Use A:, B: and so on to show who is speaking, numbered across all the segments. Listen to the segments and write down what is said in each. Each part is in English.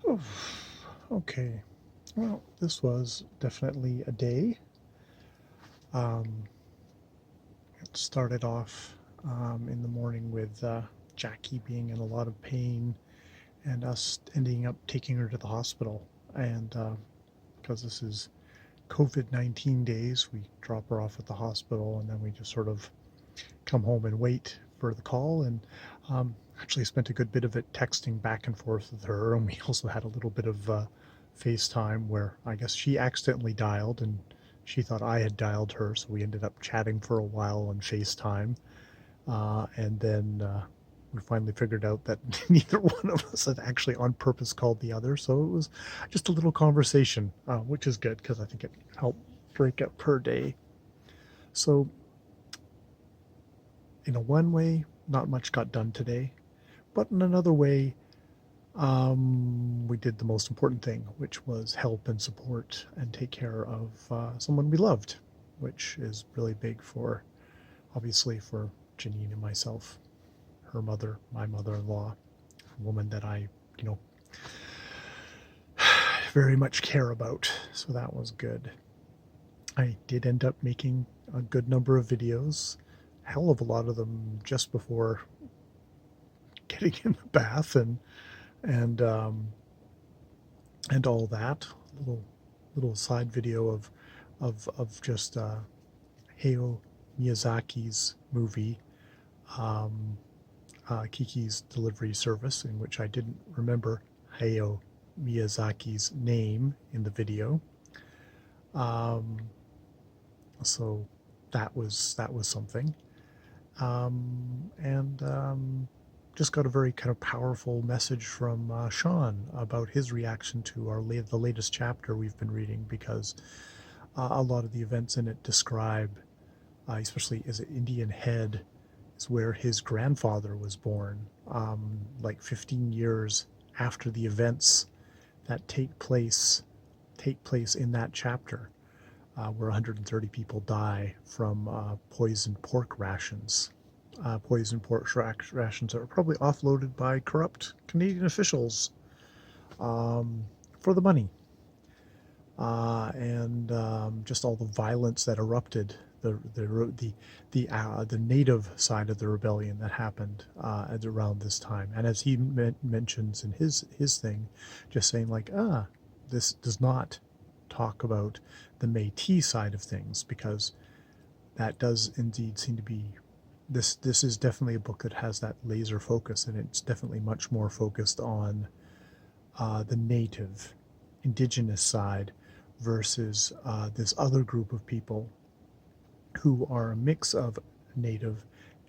A: Oof. Okay. Well, this was definitely a day. Um, it started off in the morning with Jackie being in a lot of pain and us ending up taking her to the hospital. And because this is COVID-19 days, we drop her off at the hospital and then we just sort of come home and wait for the call. And actually spent a good bit of it texting back and forth with her. And we also had a little bit of FaceTime where I guess she accidentally dialed and she thought I had dialed her. So we ended up chatting for a while on FaceTime. And then we finally figured out that neither one of us had actually on purpose called the other. So it was just a little conversation, which is good because I think it helped break up her day. So, in a one way, not much got done today. But in another way, we did the most important thing, which was help and support and take care of someone we loved, which is really big for, obviously, for Janine and myself, her mother, my mother-in-law, a woman that I, you know, very much care about. So that was good. I did end up making a good number of videos, hell of a lot of them just before getting in the bath and and all that. Little side video of just Hayao Miyazaki's movie, um, Kiki's Delivery Service, in which I didn't remember Hayao Miyazaki's name in the video. Um, so that was something. And just got a very kind of powerful message from Sean about his reaction to the latest chapter we've been reading, because a lot of the events in it describe, especially as an Indian Head, is where his grandfather was born, like 15 years after the events that take place in that chapter, where 130 people die from poisoned pork rations. Poisoned pork rations that were probably offloaded by corrupt Canadian officials for the money. And just all the violence that erupted, the native side of the rebellion that happened at around this time. And as he mentions in his thing, just saying like, this does not talk about the Métis side of things, because that does indeed seem to be, this is definitely a book that has that laser focus, and it's definitely much more focused on the native indigenous side versus this other group of people who are a mix of native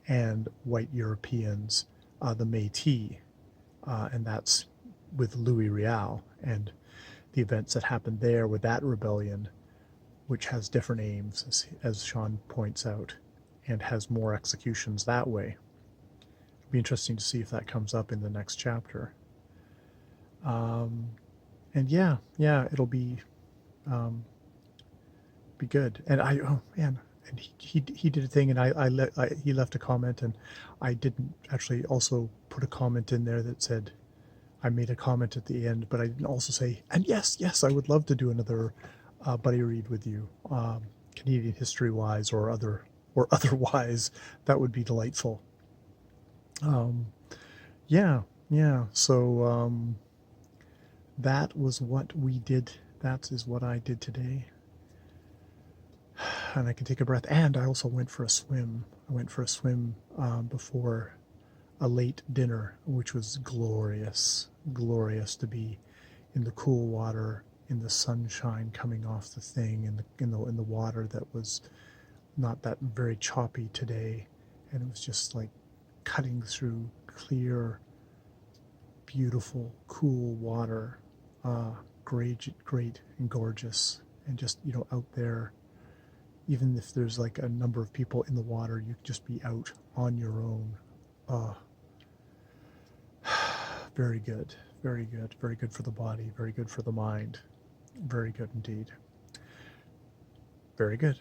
A: and white Europeans, the Métis, and that's with Louis Riel and the events that happened there with that rebellion, which has different aims, as Sean points out, and has more executions that way. It'll be interesting to see if that comes up in the next chapter. And yeah, it'll be good. And oh man, and he did a thing, and he left a comment, and I didn't actually also put a comment in there that said, I made a comment at the end, but I didn't also say, and yes, I would love to do another buddy read with you, Canadian history wise or otherwise. That would be delightful. Um, yeah, yeah. So that was what we did. That is what I did today. And I can take a breath. And I also went for a swim. I went for a swim before a late dinner, which was glorious. Glorious to be in the cool water, in the sunshine coming off the thing, in the water that was not that very choppy today, and it was just like cutting through clear, beautiful, cool water, great and gorgeous, and just out there. Even if there's like a number of people in the water, you could just be out on your own. Uh, very good, very good, very good for the body, very good for the mind, very good indeed. Very good.